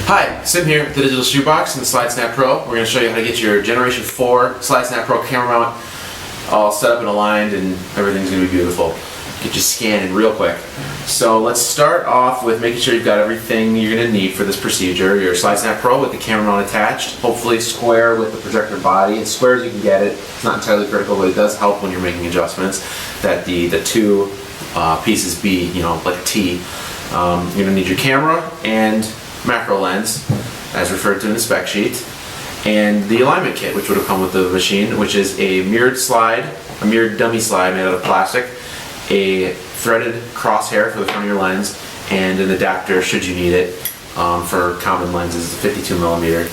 Hi, Sim here, the Digital Shoebox and the SlideSnap Pro. We're going to show you how to get your Generation 4 SlideSnap Pro camera mount all set up and aligned, and everything's going to be beautiful. Get you scanning real quick. So let's start off with making sure you've got everything you're going to need for this procedure. Your SlideSnap Pro with the camera mount attached, hopefully square with the projector body. As square as you can get it. It's not entirely critical, but it does help when you're making adjustments that the two pieces be, like a T. You're going to need your camera and macro lens, as referred to in the spec sheet, and the alignment kit, which would have come with the machine, which is a mirrored slide, a mirrored dummy slide made out of plastic, a threaded crosshair for the front of your lens, and an adapter should you need it for common lenses, a 52mm.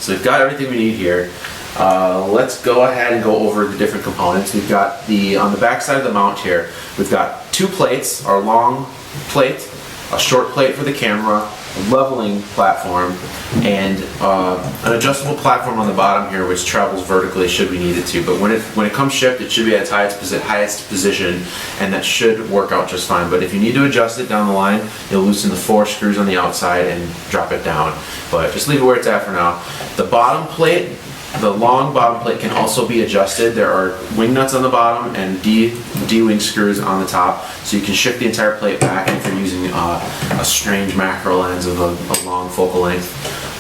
So we've got everything we need here. Let's go ahead and go over the different components. We've got on the back side of the mount here, we've got two plates, our long plate, a short plate for the camera, a leveling platform, and an adjustable platform on the bottom here which travels vertically should we need it to. But when it comes shipped, it should be at its highest position, and that should work out just fine. But if you need to adjust it down the line, you'll loosen the 4 screws on the outside and drop it down. But just leave it where it's at for now. The bottom plate, the long bottom plate, can also be adjusted. There are wing nuts on the bottom and D-wing screws on the top, so you can shift the entire plate back if you're using a strange macro lens of a long focal length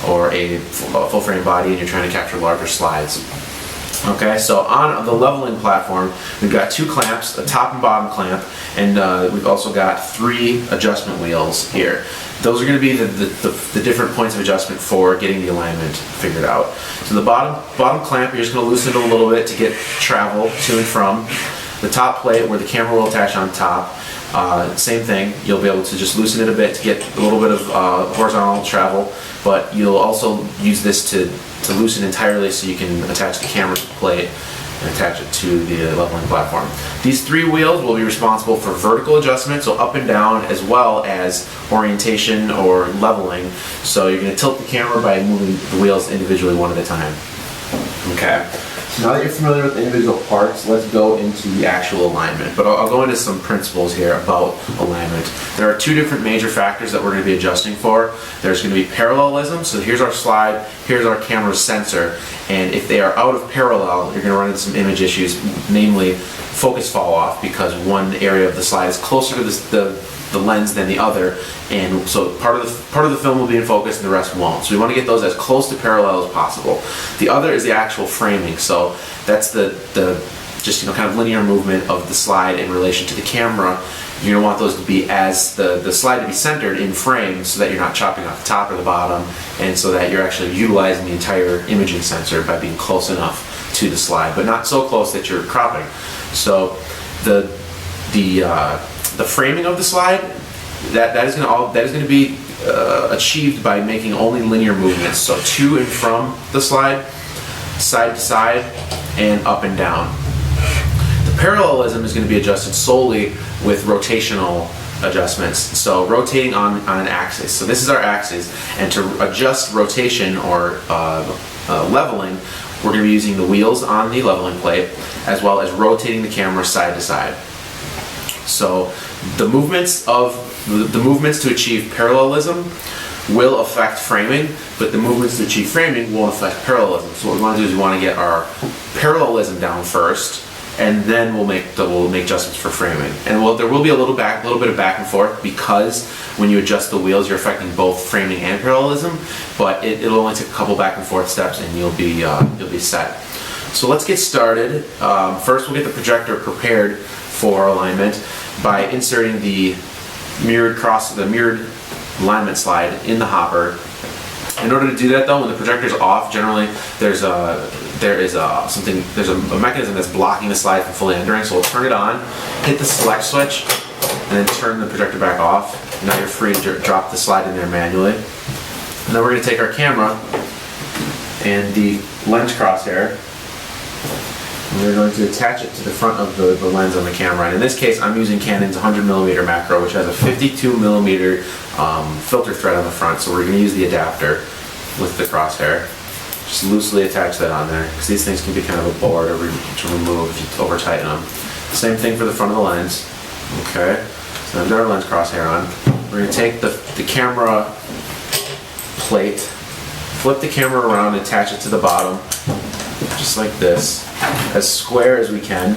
or a full frame body and you're trying to capture larger slides. Okay, so on the leveling platform, we've got 2 clamps, a top and bottom clamp, and we've also got 3 adjustment wheels here. Those are going to be the different points of adjustment for getting the alignment figured out. So the bottom clamp, you're just going to loosen it a little bit to get travel to and from. The top plate, where the camera will attach on top, same thing. You'll be able to just loosen it a bit to get a little bit of horizontal travel, but you'll also use this to loosen entirely so you can attach the camera to the plate and attach it to the leveling platform. These 3 wheels will be responsible for vertical adjustment, so up and down, as well as orientation or leveling. So you're going to tilt the camera by moving the wheels individually one at a time. Okay. So now that you're familiar with the individual parts, let's go into the actual alignment. But I'll go into some principles here about alignment. There are 2 different major factors that we're going to be adjusting for. There's going to be parallelism, so here's our slide, here's our camera's sensor, and if they are out of parallel, you're going to run into some image issues, namely focus fall off, because one area of the slide is closer to the lens than the other, and so part of the film will be in focus and the rest won't. So we want to get those as close to parallel as possible. The other is the actual framing, so that's the just kind of linear movement of the slide in relation to the camera. You're going to want those to be the slide to be centered in frame, so that you're not chopping off the top or the bottom, and so that you're actually utilizing the entire imaging sensor by being close enough to the slide, but not so close that you're cropping. So the framing of the slide, that is going to be achieved by making only linear movements, so to and from the slide, side to side, and up and down. The parallelism is going to be adjusted solely with rotational adjustments, so rotating on an axis. So this is our axis, and to adjust rotation or leveling, we're going to be using the wheels on the leveling plate, as well as rotating the camera side to side. So the movements to achieve parallelism will affect framing, but the movements to achieve framing won't affect parallelism. So what we want to do is we want to get our parallelism down first, and then we'll make adjustments for framing. And there will be a little bit of back and forth, because when you adjust the wheels, you're affecting both framing and parallelism. But it'll only take a couple back and forth steps, and you'll be set. So let's get started. First, we'll get the projector prepared for alignment by inserting the mirrored alignment slide in the hopper. In order to do that, though, when the projector's off, generally there's a mechanism that's blocking the slide from fully entering. So we'll turn it on, hit the select switch, and then turn the projector back off. Now you're free to drop the slide in there manually. And then we're going to take our camera and the lens crosshair, and we're going to attach it to the front of the lens on the camera. And in this case, I'm using Canon's 100mm macro, which has a 52mm filter thread on the front. So we're going to use the adapter with the crosshair. Just loosely attach that on there, because these things can be kind of a bore to remove if you over tighten them. Same thing for the front of the lens. Okay, so I've got our lens crosshair on. We're going to take the camera plate, flip the camera around, attach it to the bottom, just like this, as square as we can.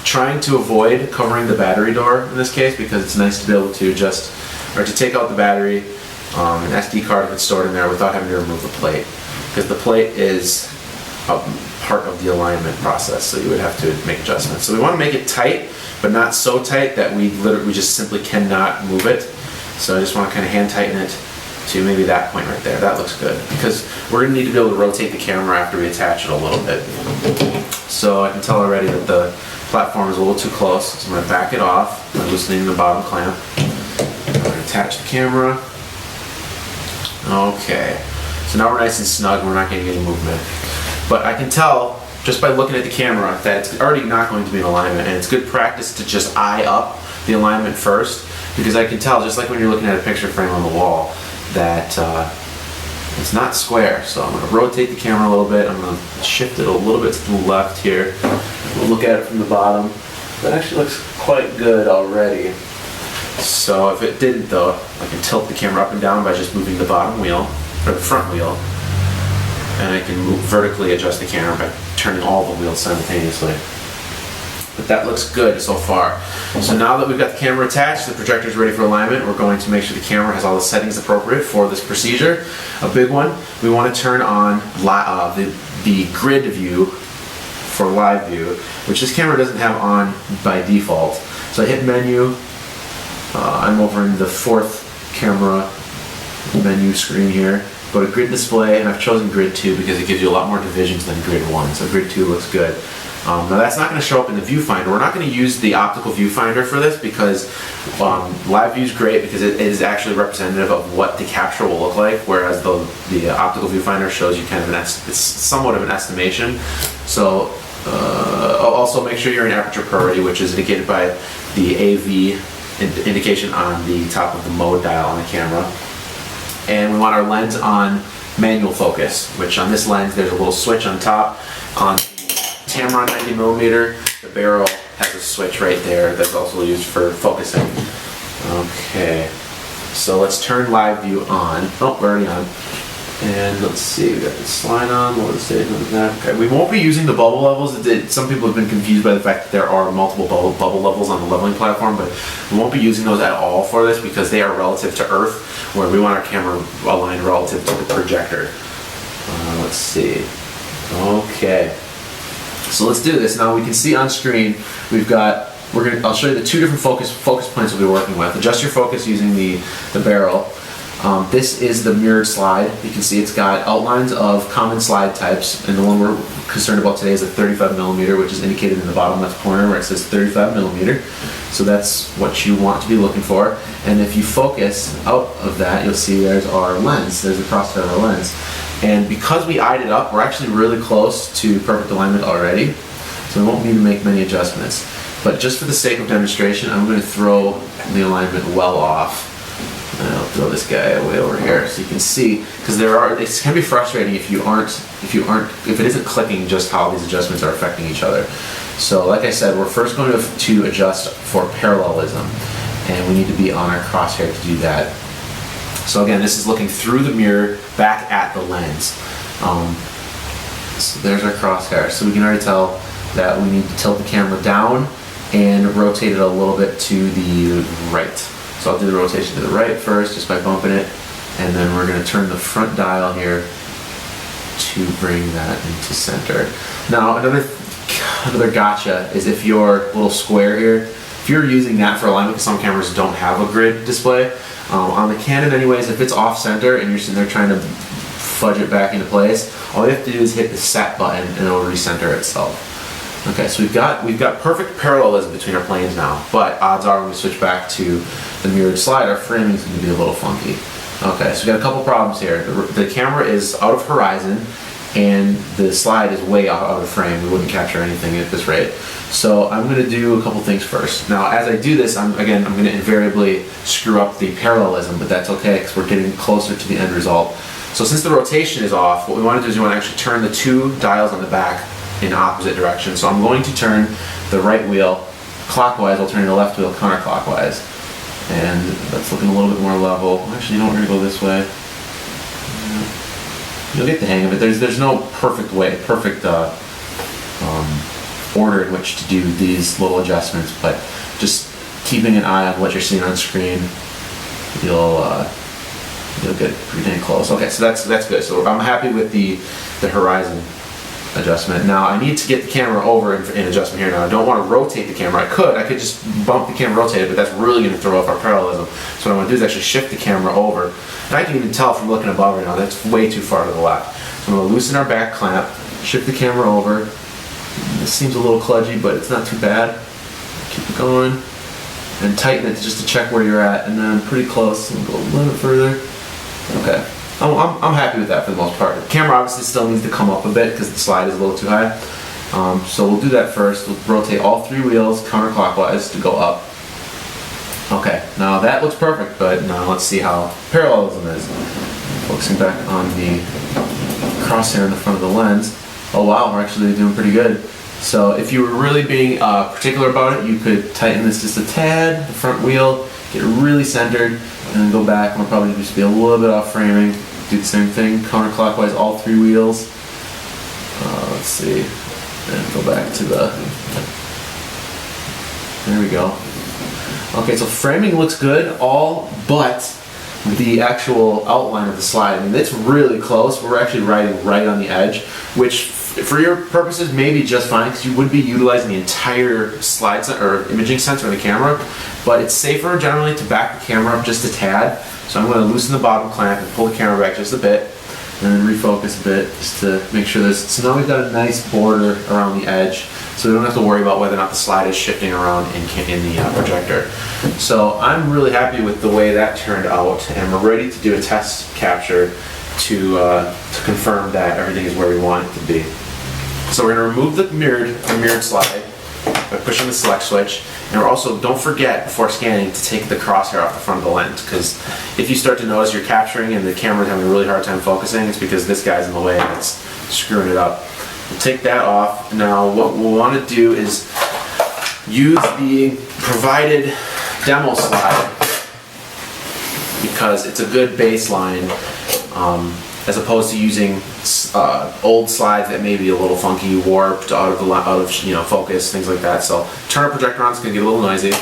Trying to avoid covering the battery door in this case, because it's nice to be able to adjust, or to take out the battery, an SD card if it's stored in there, without having to remove the plate. Because the plate is a part of the alignment process, so you would have to make adjustments. So we want to make it tight, but not so tight that we just simply cannot move it. So I just want to kind of hand tighten it to maybe that point right there. That looks good, because we're going to need to be able to rotate the camera after we attach it a little bit. So I can tell already that the platform is a little too close, so I'm going to back it off by loosening the bottom clamp. I'm going to attach the camera. Okay, so now we're nice and snug and we're not getting any movement. But I can tell just by looking at the camera that it's already not going to be in alignment, and it's good practice to just eye up the alignment first, because I can tell, just like when you're looking at a picture frame on the wall, that it's not square. So I'm going to rotate the camera a little bit. I'm going to shift it a little bit to the left here. We'll look at it from the bottom. That actually looks quite good already. So if it didn't though, I can tilt the camera up and down by just moving the bottom wheel, or the front wheel, and I can vertically adjust the camera by turning all the wheels simultaneously. But that looks good so far. So now that we've got the camera attached, the projector is ready for alignment, we're going to make sure the camera has all the settings appropriate for this procedure. A big one, we want to turn on the grid view for live view, which this camera doesn't have on by default. So I hit menu, I'm over in the fourth camera menu screen here. Go to grid display, and I've chosen grid 2 because it gives you a lot more divisions than grid 1, so grid 2 looks good. Now that's not going to show up in the viewfinder. We're not going to use the optical viewfinder for this, because live view is great because it is actually representative of what the capture will look like, whereas the optical viewfinder shows you kind of it's somewhat of an estimation. So also make sure you're in aperture priority, which is indicated by the AV indication on the top of the mode dial on the camera. And we want our lens on manual focus, which on this lens there's a little switch on top. On Tamron 90mm, the barrel has a switch right there that's also used for focusing. Okay, so let's turn live view on. Oh, we're already on. And let's see, we got the slide on. What was it? Okay, we won't be using the bubble levels. Some people have been confused by the fact that there are multiple bubble levels on the leveling platform, but we won't be using those at all for this because they are relative to Earth, where we want our camera aligned relative to the projector. Let's see. Okay. So let's do this. Now we can see on screen we've got, I'll show you the two different focus points we'll be working with. Adjust your focus using the barrel. This is the mirrored slide. You can see it's got outlines of common slide types, and the one we're concerned about today is a 35mm, which is indicated in the bottom left corner where it says 35mm. So that's what you want to be looking for. And if you focus out of that, you'll see there's our lens. There's the crosshair of our lens. And because we eyed it up, we're actually really close to perfect alignment already, so we won't need to make many adjustments. But just for the sake of demonstration, I'm going to throw the alignment well off. And I'll throw this guy way over here so you can see, because it can be frustrating if it isn't clicking just how these adjustments are affecting each other. So like I said, we're first going to adjust for parallelism, and we need to be on our crosshair to do that. So again, this is looking through the mirror back at the lens. So there's our crosshair. So we can already tell that we need to tilt the camera down and rotate it a little bit to the right. So I'll do the rotation to the right first just by bumping it, and then we're going to turn the front dial here to bring that into center. Now another gotcha is if your little square here, if you're using that for alignment, because some cameras don't have a grid display, on the Canon anyways, if it's off center and you're sitting there trying to fudge it back into place, all you have to do is hit the set button and it'll recenter itself. Okay, so we've got perfect parallelism between our planes now, but odds are when we switch back to the mirrored slide, our framing is going to be a little funky. Okay, so we got a couple problems here. The camera is out of horizon, and the slide is way out of frame. We wouldn't capture anything at this rate. So I'm going to do a couple things first. Now as I do this, I'm going to invariably screw up the parallelism, but that's okay because we're getting closer to the end result. So since the rotation is off, what we want to do is we want to actually turn the two dials on the back in opposite directions. So I'm going to turn the right wheel clockwise, I'll turn the left wheel counterclockwise. And that's looking a little bit more level. Actually, you know what, we're going to go this way. You'll get the hang of it. There's no perfect order in which to do these little adjustments, but just keeping an eye on what you're seeing on screen, you'll get pretty dang close. Okay, so that's good. So I'm happy with the horizon adjustment. Now I need to get the camera over in adjustment here. Now I don't want to rotate the camera. I could just bump the camera, rotate it, but that's really going to throw off our parallelism. So what I want to do is actually shift the camera over. And I can even tell from looking above right now, that's way too far to the left. So I'm going to loosen our back clamp, shift the camera over. This seems a little kludgy, but it's not too bad. Keep it going. And tighten it just to check where you're at, and then I'm pretty close. And go a little bit further. Okay. I'm happy with that for the most part. The camera obviously still needs to come up a bit because the slide is a little too high. So we'll do that first. We'll rotate all 3 wheels counterclockwise to go up. Okay, now that looks perfect, but now let's see how parallelism is. Focusing back on the crosshair in the front of the lens. Oh wow, we're actually doing pretty good. So if you were really being particular about it, you could tighten this just a tad, the front wheel, get it really centered, and then go back. We'll probably just be a little bit off framing. Do the same thing, counterclockwise all 3 wheels. Let's see, and go back to there we go. Okay, so framing looks good, all but the actual outline of the slide. I mean, it's really close. We're actually riding right on the edge, which for your purposes may be just fine because you would be utilizing the entire slide or imaging sensor in the camera, but it's safer generally to back the camera up just a tad. So I'm going to loosen the bottom clamp and pull the camera back just a bit, and then refocus a bit just to make sure there's. So now we've got a nice border around the edge, so we don't have to worry about whether or not the slide is shifting around in the projector. So I'm really happy with the way that turned out, and we're ready to do a test capture to confirm that everything is where we want it to be. So we're going to remove the mirrored slide by pushing the select switch, and we're also, don't forget before scanning to take the crosshair off the front of the lens, because if you start to notice you're capturing and the camera's having a really hard time focusing, it's because this guy's in the way and it's screwing it up. We'll take that off. Now what we'll want to do is use the provided demo slide because it's a good baseline, as opposed to using old slides that may be a little funky, warped, out of focus, things like that. So turn our projector on, it's going to get a little noisy.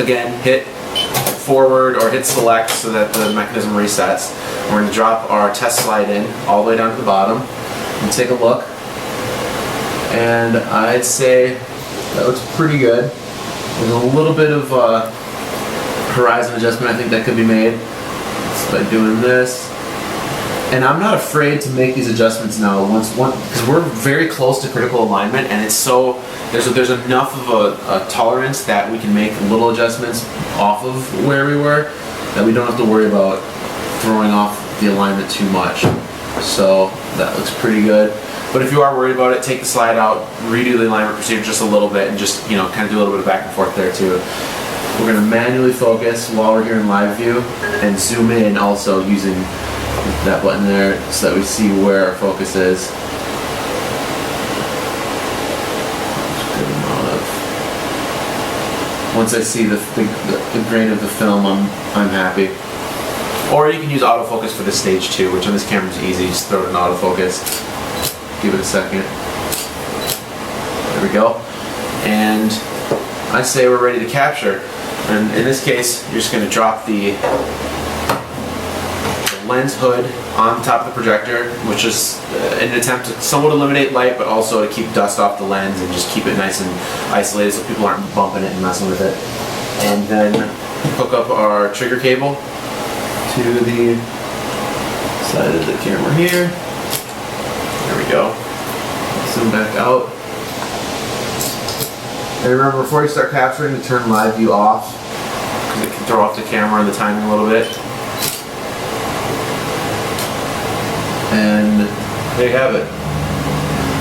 Again, hit forward or hit select so that the mechanism resets. We're going to drop our test slide in all the way down to the bottom and take a look. And I'd say that looks pretty good. There's a little bit of horizon adjustment I think that could be made just by doing this. And I'm not afraid to make these adjustments now because we're very close to critical alignment, and it's so there's enough of a tolerance that we can make little adjustments off of where we were that we don't have to worry about throwing off the alignment too much. So that looks pretty good. But if you are worried about it, take the slide out, redo the alignment procedure just a little bit, and just kind of do a little bit of back and forth there too. We're going to manually focus while we're here in live view and zoom in also using that button there so that we see where our focus is. Once I see the grain of the film, I'm happy. Or you can use autofocus for this stage too, which on this camera is easy. Just throw it in autofocus. Give it a second. There we go. And I say we're ready to capture. And in this case, you're just going to drop the lens hood on top of the projector, which is an attempt to somewhat eliminate light, but also to keep dust off the lens and just keep it nice and isolated so people aren't bumping it and messing with it. And then hook up our trigger cable to the side of the camera here. There we go. Zoom back out. And remember, before you start capturing, to turn live view off because it can throw off the camera and the timing a little bit. And there you have it.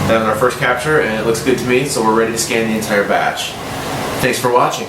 That was our first capture, and it looks good to me, so we're ready to scan the entire batch. Thanks for watching.